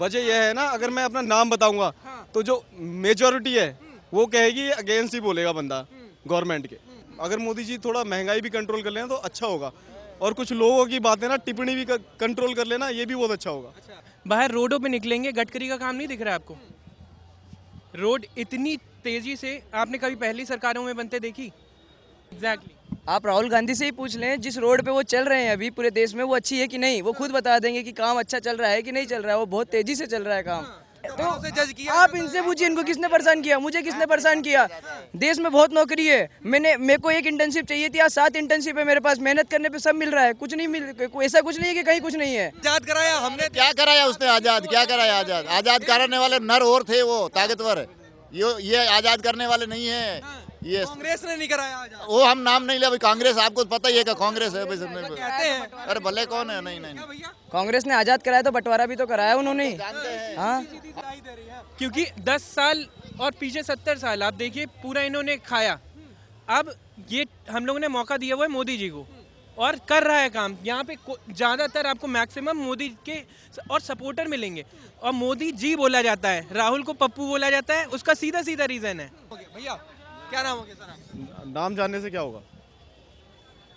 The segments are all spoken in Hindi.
वजह यह है ना, अगर मैं अपना नाम बताऊंगा तो जो मेजोरिटी है वो कहेगी अगेंस्ट ही बोलेगा बंदा गवर्नमेंट के। अगर मोदी जी थोड़ा महंगाई भी कंट्रोल कर लेना तो अच्छा होगा, और कुछ लोगों की बातें ना टिप्पणी भी कंट्रोल कर लेना, ये भी बहुत अच्छा होगा। बाहर रोडों पे निकलेंगे, गडकरी का काम नहीं दिख रहा है आपको? रोड इतनी तेजी से आपने कभी पहली सरकारों में बनते देखी? एग्जैक्टली। आप राहुल गांधी से ही पूछ लें, जिस रोड पे वो चल रहे हैं अभी पूरे देश में, वो अच्छी है कि नहीं, वो खुद बता देंगे कि काम अच्छा चल रहा है कि नहीं चल रहा है। वो बहुत तेजी से चल रहा है काम। तो आप इनसे पूछिए, इनको किसने परेशान किया, मुझे किसने परेशान किया। देश में बहुत नौकरी है, मेरे को एक इंटर्नशिप चाहिए थी, आज 7 इंटर्नशिप है मेरे पास। मेहनत करने पे सब मिल रहा है, कुछ नहीं मिल, ऐसा कुछ नहीं है कि कहीं कुछ नहीं है। आजाद कराया हमने, क्या कराया उसने? आजाद क्या कराया? आजाद आजाद कराने वाले नर और थे, वो ताकतवर। ये आजाद करने वाले नहीं है। ये कांग्रेस ने नहीं कराया आजाद। वो हम नाम नहीं ले, अभी कांग्रेस आपको पता ही है कि कांग्रेस है। कहते हैं अरे भले कौन है? नहीं नहीं भैया कांग्रेस ने आजाद कराया तो बंटवारा भी तो कराया उन्होंने। हाँ, क्योंकि 10 साल और पीछे 70 साल आप देखिए पूरा इन्होंने खाया। अब ये हम लोगों ने मौका दिया हुआ है मोदी जी को, और कर रहा है काम। यहाँ पे ज़्यादातर आपको मैक्सिमम मोदी के और सपोर्टर मिलेंगे, और मोदी जी बोला जाता है, राहुल को पप्पू बोला जाता है। उसका सीधा सीधा रीज़न है। भैया क्या नाम हो गया सर आपका? नाम जानने से क्या होगा?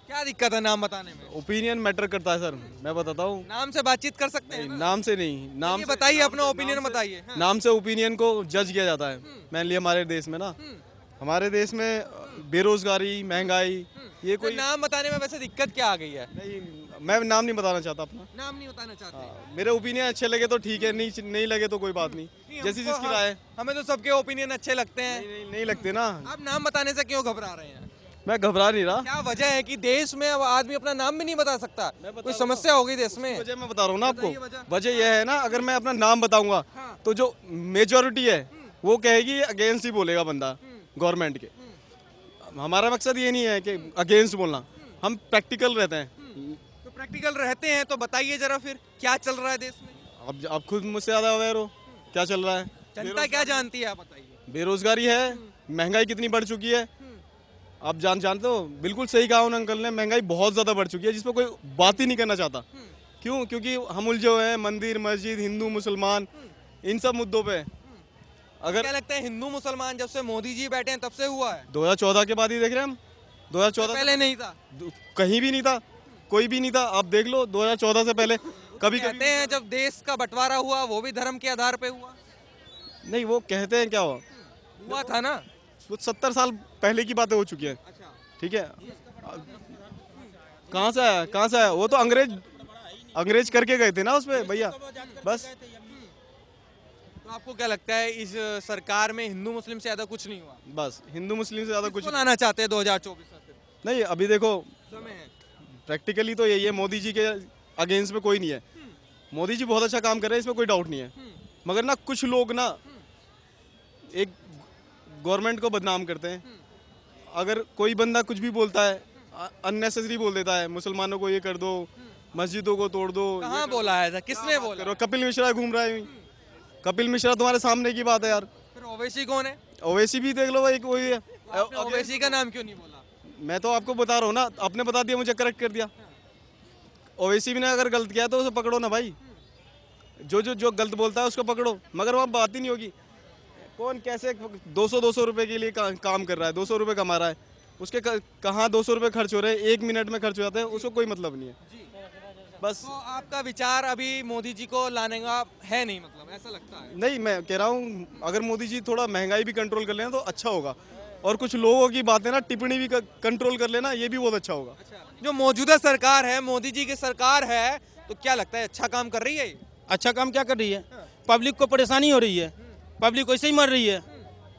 क्या दिक्कत है नाम बताने में? ओपिनियन मैटर करता है सर, मैं बताता हूँ। नाम से बातचीत कर सकते हैं ना? नाम से नहीं, नाम ये से बताइए, अपना ओपिनियन बताइए। हाँ। नाम से ओपिनियन को जज किया जाता है। मैंने हमारे देश में ना, हमारे देश में बेरोजगारी, महंगाई, ये तो कोई नाम बताने में वैसे दिक्कत क्या आ गई है? नहीं। मैं नाम नहीं बताना चाहता अपना। नाम नहीं बताना चाहते? मेरे ओपिनियन अच्छे लगे तो ठीक है, नहीं लगे तो कोई बात नहीं, जैसी हमको- जिसकी राय है। हमें तो सबके ओपिनियन अच्छे लगते हैं। नहीं लगते ना। आप नाम बताने से क्यों घबरा रहे हैं? मैं घबरा नहीं रहा। क्या वजह है कि देश में अब आदमी अपना नाम भी नहीं बता सकता? कोई समस्या हो गई देश में? वजह मैं बता रहा हूँ ना आपको। बताइए वजह। वजह यह है ना, अगर मैं अपना नाम बताऊंगा तो जो मेजोरिटी है वो कहेगी अगेंस्ट ही बोलेगा बंदा गवर्नमेंट के। हमारा मकसद ये नहीं है कि अगेंस्ट बोलना, हम प्रैक्टिकल रहते हैं। तो प्रैक्टिकल रहते हैं तो बताइए जरा फिर क्या चल रहा है देश में? अब आप खुद मुझसे ज़्यादा अवेयर हो क्या चल रहा है। जनता क्या जानती है, आप बताइए। बेरोजगारी है, महंगाई कितनी बढ़ चुकी है, आप जानते हो। बिल्कुल सही कहा उन अंकल ने, महंगाई बहुत ज़्यादा बढ़ चुकी है, जिस पर कोई बात ही नहीं करना चाहता। क्यों? क्योंकि हम उलझे हुए हैं मंदिर मस्जिद, हिंदू मुसलमान, इन सब मुद्दों पे। अगर क्या लगता है हिंदू मुसलमान जब से मोदी जी बैठे हैं तब से हुआ है? 2014 के बाद ही देख रहे हैं हम। 2014 पहले नहीं था? कहीं भी नहीं था, कोई भी नहीं था। आप देख लो 2014 से पहले कभी कहते हैं जब देश का बंटवारा हुआ वो भी धर्म के आधार पे हुआ। नहीं, वो कहते हैं क्या हुआ था ना? वो 70 साल पहले की बातें हो चुकी हैं। अच्छा। ठीक है, कहाँ से आया, कहाँ से आया? वो तो अंग्रेज करके गए थे ना उस पे भैया, बस। तो आपको क्या लगता है इस सरकार में हिंदू मुस्लिम से ज्यादा कुछ नहीं हुआ? बस हिंदू मुस्लिम से ज़्यादा कुछ कुछ लाना चाहते हैं 2024 में फिर? नहीं। अभी देखो समय है। प्रैक्टिकली तो यही है, मोदी जी के अगेंस्ट में कोई नहीं है। मोदी जी बहुत अच्छा काम कर रहे हैं, इसमें कोई डाउट नहीं है। मगर ना कुछ लोग ना एक गवर्नमेंट को बदनाम करते हैं। अगर कोई बंदा कुछ भी बोलता है, अननेसेसरी बोल देता है, मुसलमानों को ये कर दो, मस्जिदों को तोड़ दो। कहाँ बोला है ऐसा? किसने बोला? करो, कपिल मिश्रा घूम रहा है यूं। कपिल मिश्रा तुम्हारे सामने की बात है यार। फिर ओवैसी कौन है? ओवैसी भी देख लो भाई, कोई है। आपने ओवैसी का नाम क्यों नहीं बोला? मैं तो आपको बता रहा हूँ ना, आपने बता दिया, मुझे करेक्ट कर दिया। ओवैसी भी ने अगर गलत किया तो उसे पकड़ो ना भाई। जो गलत बोलता है उसको पकड़ो, मगर वहाँ बात ही नहीं होगी। कौन कैसे 200 रुपए के लिए काम कर रहा है, 200 रुपए कमा रहा है, उसके कहाँ 200 रुपए खर्च हो रहे हैं, 1 मिनट में खर्च हो जाते हैं, उसको कोई मतलब नहीं है। बस तो आपका विचार अभी मोदी जी को लाने का है नहीं, मतलब ऐसा लगता है? नहीं, मैं कह रहा हूँ अगर मोदी जी थोड़ा महंगाई भी कंट्रोल कर लेना तो अच्छा होगा, और कुछ लोगों की बातें ना टिप्पणी भी कंट्रोल कर लेना, ये भी बहुत अच्छा होगा। जो मौजूदा सरकार है, मोदी जी की सरकार है, तो क्या लगता है अच्छा काम कर रही है ये? अच्छा काम क्या कर रही है? पब्लिक को परेशानी हो रही है, पब्लिक वैसे ही मर रही है।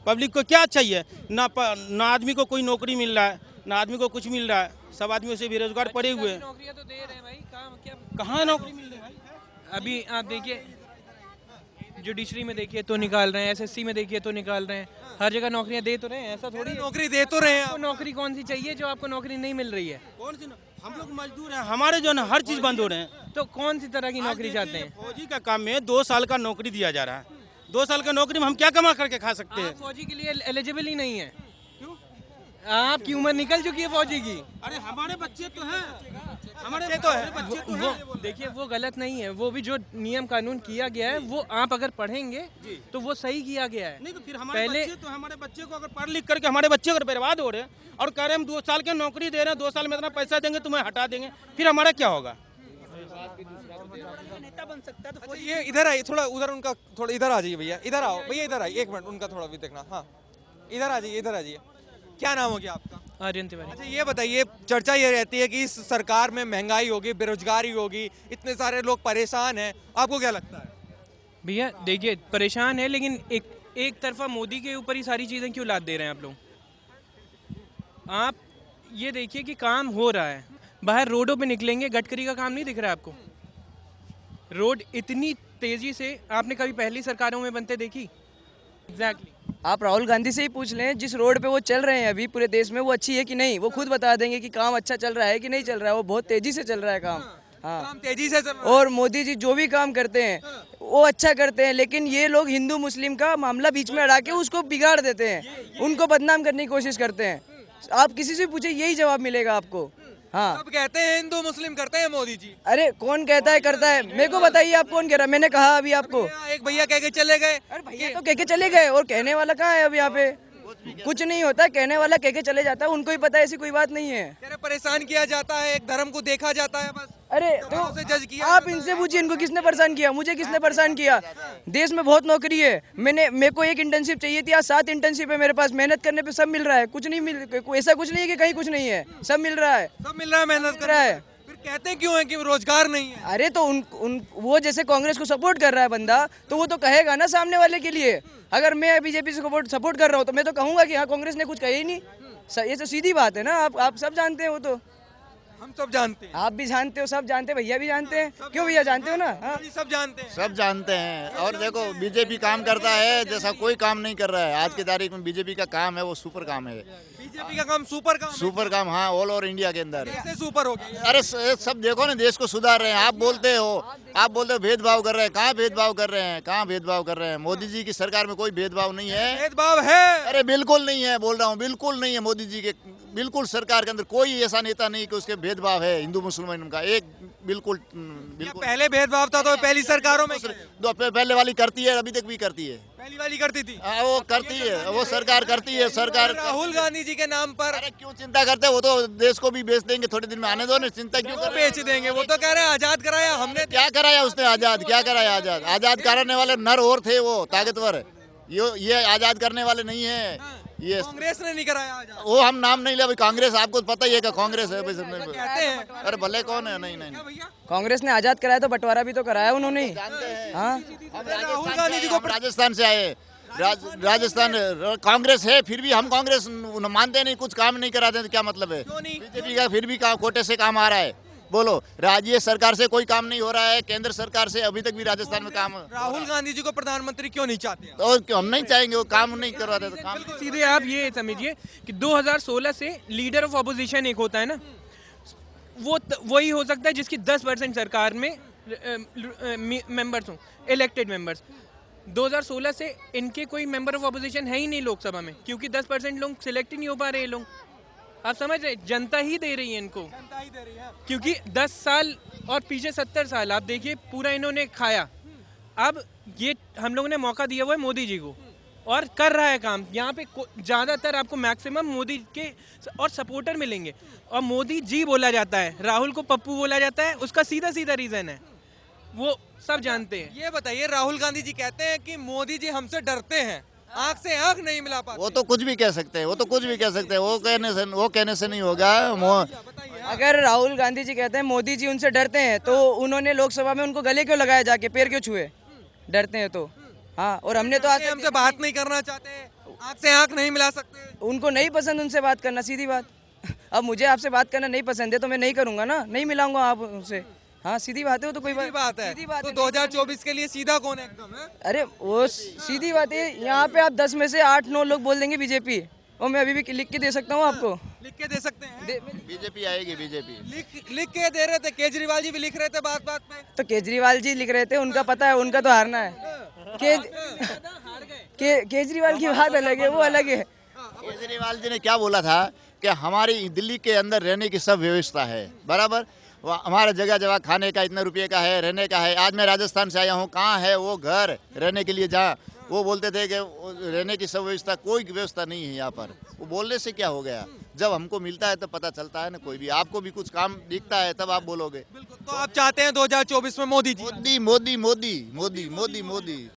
पब्लिक को क्या चाहिए? ना आदमी को कोई नौकरी मिल रहा है, ना आदमी को कुछ मिल रहा है, सब आदमी वैसे बेरोजगार पड़े हुए हैं। नौकरियां तो दे रहे हैं भाई, काम क्या? कहाँ नौकरी मिल रही है भाई? अभी आप देखिए, जुडिशरी में देखिए तो निकाल रहे हैं, एसएससी में देखिए तो निकाल रहे हैं, हर जगह नौकरियां दे तो रहे हैं। ऐसा थोड़ी है। नौकरी दे तो रहे हैं आपको आप। नौकरी कौन सी चाहिए जो आपको नौकरी नहीं मिल रही है? कौन सी? हम लोग मजदूर हैं, हमारे जो है हर चीज बंद हो रहे हैं। तो कौन सी तरह की नौकरी चाहते हैं? फौजी का काम में 2 साल का नौकरी दिया जा रहा है। 2 साल का नौकरी में हम क्या कमा करके खा सकते हैं? आप फौजी के लिए एलिजिबल ही नहीं है। क्यों? आपकी उम्र निकल चुकी है फौजी की। अरे हमारे बच्चे तो हैं, हमारे बच्चे तो हैं। बच्चे तो वो हैं। देखिए वो गलत नहीं है, वो भी जो नियम कानून किया गया है वो आप अगर पढ़ेंगे तो वो सही किया गया है। नहीं तो फिर हमारे पहले- बच्चे तो हमारे बच्चे को अगर पढ़ लिख करके हमारे बच्चे अगर बर्बाद हो रहे हैं और कह रहे हैं हम 2 साल की नौकरी दे रहे हैं, 2 साल में इतना पैसा देंगे तुम्हें हटा देंगे, फिर हमारा क्या होगा? अच्छा, ये इधर आइए थोड़ा, उधर उनका थोड़ा इधर आ जाइए भैया, इधर आओ भैया, इधर आइए 1 मिनट, उनका थोड़ा भी देखना। हाँ इधर आ जाइए, इधर आ जाइए। क्या नाम हो गया आपका? आर्यन तिवारी। अच्छा ये बताइए, चर्चा ये रहती है कि इस सरकार में महंगाई होगी, बेरोजगारी होगी, इतने सारे लोग परेशान हैं, आपको क्या लगता है? भैया देखिए परेशान है, लेकिन एक तरफा मोदी के ऊपर ही सारी चीज़ें क्यों लाद दे रहे हैं आप लोग? आप ये देखिए कि काम हो रहा है, बाहर रोडों पे निकलेंगे, गडकरी का काम नहीं दिख रहा है आपको? रोड इतनी तेजी से आपने कभी पहली सरकारों में बनते देखी? एग्जैक्टली। आप राहुल गांधी से ही पूछ लें, जिस रोड पे वो चल रहे हैं अभी पूरे देश में, वो अच्छी है कि नहीं, वो खुद बता देंगे कि काम अच्छा चल रहा है कि नहीं चल रहा है। वो बहुत तेजी से चल रहा है काम। हाँ। काम तेजी से चल रहा है। और मोदी जी जो भी काम करते हैं वो अच्छा करते हैं, लेकिन ये लोग हिंदू मुस्लिम का मामला बीच में अड़ा के उसको बिगाड़ देते हैं, उनको बदनाम करने की कोशिश करते हैं। आप किसी से पूछे यही जवाब मिलेगा आपको। हाँ। सब कहते हैं हिंदू मुस्लिम करते हैं मोदी जी। अरे कौन कहता है करता है? मेरे को बताइए आप कौन कह रहा है? मैंने कहा अभी आपको। एक भैया कह के चले गए। अरे भैया तो कह के चले गए, और कहने वाला कहाँ है अब यहाँ पे? कुछ नहीं होता, कहने वाला कह के चले जाता है, उनको ही पता है, ऐसी कोई बात नहीं है। कह रहे परेशान किया जाता है, एक धर्म को देखा जाता है बस। अरे धर्मों से जज तो किया आप जाता इनसे पूछिए इनको किसने परेशान किया, मुझे किसने परेशान किया? देश में बहुत नौकरी है, मेरे को एक इंटर्नशिप चाहिए थी, आज 7 इंटर्नशिप है मेरे पास, मेहनत करने पे सब मिल रहा है। कुछ नहीं मिल, ऐसा कुछ नहीं है कि कहीं कुछ नहीं है, सब मिल रहा है। सब मिल रहा है, मेहनत कर रहा है। फिर कहते क्यों है कि रोजगार नहीं है? अरे तो वो जैसे कांग्रेस को सपोर्ट कर रहा है बंदा, तो वो तो कहेगा ना सामने वाले के लिए। अगर मैं बीजेपी से सपोर्ट कर रहा हूँ तो मैं तो कहूंगा कि हाँ कांग्रेस ने कुछ कहा ही नहीं। ये तो सीधी बात है ना, आप सब जानते हैं, वो तो हम सब जानते हैं। आप भी जानते हो, सब जानते हैं, भैया भी जानते हैं। क्यों भैया जानते हो ना? हाँ। जी, सब जानते हैं। सब जानते हैं। और देखो बीजेपी काम करता है जैसा कोई काम नहीं कर रहा है आज की तारीख में। बीजेपी का काम है वो सुपर काम है, बीजेपी का काम सुपर काम है। सुपर काम। हाँ, ऑल ओवर इंडिया के अंदर। कैसे सुपर हो गया? अरे सब देखो ना, देश को सुधार रहे हैं। आप बोलते हो भेदभाव कर रहे हैं। कहाँ भेदभाव कर रहे हैं? कहाँ भेदभाव कर रहे हैं? मोदी जी की सरकार में कोई भेदभाव नहीं है। भेदभाव है। अरे बिल्कुल नहीं है, बोल रहा हूँ, बिल्कुल नहीं है। मोदी जी के बिल्कुल सरकार के अंदर कोई ऐसा नेता नहीं कि उसके भेदभाव है हिंदू मुसलमान का। एक बिल्कुल पहले भेदभाव था तो पहली सरकारों में पहले वाली करती है, अभी तक भी करती है। पहली वाली करती थी। हाँ, वो करती है, वो सरकार करती है। सरकार राहुल गांधी जी के नाम पर अरे क्यों चिंता करते हैं? वो तो देश को भी बेच देंगे थोड़े दिन में, आने दो ना, चिंता क्यों कर रहे हैं? बेच देंगे। वो तो कह रहे हैं आजाद कराया हमने। क्या कराया उसने? आजाद क्या कराया? आजाद आजाद कराने वाले नर और थे, वो ताकतवर। ये आजाद करने वाले नहीं है। ये कांग्रेस ने नहीं कराया आजाद। वो हम नाम नहीं ले, कांग्रेस आपको पता ही है कि कांग्रेस है। कहते हैं। अरे भले कौन है? नहीं नहीं भैया कांग्रेस ने आजाद कराया तो बंटवारा भी तो कराया उन्होंने। हाँ। राहुल गांधी जी को हम राजस्थान से आए। राजस्थान कांग्रेस है, फिर भी हम कांग्रेस मानते नहीं, कुछ काम नहीं कराते तो क्या मतलब है? क्यों नहीं? बीजेपी का फिर भी कोटे से काम आ रहा है। बोलो, राज्य सरकार से कोई काम नहीं हो रहा है, केंद्र सरकार से अभी तक भी राजस्थान में काम। राहुल गांधी जी को प्रधानमंत्री क्यों नहीं चाहते हैं? तो हम नहीं चाहेंगे, वो काम नहीं करवाते तो काम। सीधे आप ये समझिए कि 2016 से लीडर ऑफ ऑपोजिशन एक होता है ना, वही हो सकता है जिसकी 10% सरकार में मेंबर्स हों, इलेक्टेड मेंबर्स। 2016 से इनके कोई मेंबर ऑफ ऑपोजिशन है ही नहीं लोकसभा में, क्योंकि 10% लोग सिलेक्ट ही नहीं हो पा रहे। लोग आप समझ रहे, जनता ही दे रही है इनको, क्योंकि 10 साल और पीछे 70 साल आप देखिए पूरा इन्होंने खाया। अब ये हम लोगों ने मौका दिया हुआ है मोदी जी को, और कर रहा है काम। यहाँ पे ज़्यादातर आपको मैक्सिमम मोदी के और सपोर्टर मिलेंगे, और मोदी जी बोला जाता है, राहुल को पप्पू बोला जाता है। उसका सीधा सीधा रीज़न है, वो सब जानते हैं। ये बताइए, राहुल गांधी जी कहते हैं कि मोदी जी हमसे डरते हैं, आंख से आंख नहीं मिला पाते। वो तो कुछ भी कह सकते हैं, वो तो कुछ भी कह सकते हैं। वो कहने से नहीं होगा। अगर राहुल गांधी जी कहते हैं मोदी जी उनसे डरते हैं, तो उन्होंने लोकसभा में उनको गले क्यों लगाया, जाके पैर क्यों छुए? डरते हैं तो। हाँ, और हमने तो आज हमसे बात नहीं करना चाहते, आंख से आंख नहीं मिला सकते। उनको नहीं पसंद उनसे बात करना, सीधी बात। अब मुझे आपसे बात करना नहीं पसंद है तो मैं नहीं करूंगा ना, नहीं मिलाऊंगा आप उनसे। हाँ, सीधी बात है, वो तो कोई सीधी बात है। सीधी बात तो है। 2024 के लिए सीधा कौन है एकदम है? अरे वो सीधी बात है, यहाँ पे आप 10 में से 8-9 लोग बोल देंगे बीजेपी, और मैं अभी भी लिख के दे सकता हूँ आपको। लिख के दे सकते हैं। बीजेपी आएगी, बीजेपी। लिख के दे रहे थे, केजरीवाल जी भी लिख रहे थे बात बात में। तो केजरीवाल जी लिख रहे थे, उनका पता है, उनका तो हारना है। केजरीवाल की बात अलग है, वो अलग है। केजरीवाल जी ने क्या बोला था कि हमारी दिल्ली के अंदर रहने की सब व्यवस्था है, बराबर। हमारा जगह जगह खाने का इतने रुपये का है, रहने का है। आज मैं राजस्थान से आया हूँ, कहाँ है वो घर रहने के लिए, जहाँ वो बोलते थे कि रहने की सब व्यवस्था, कोई व्यवस्था नहीं है यहाँ पर। वो बोलने से क्या हो गया, जब हमको मिलता है तो पता चलता है ना। कोई भी आपको भी कुछ काम दिखता है तब आप बोलोगे। तो आप चाहते हैं 2024 में मोदी जी? मोदी मोदी मोदी मोदी मोदी मोदी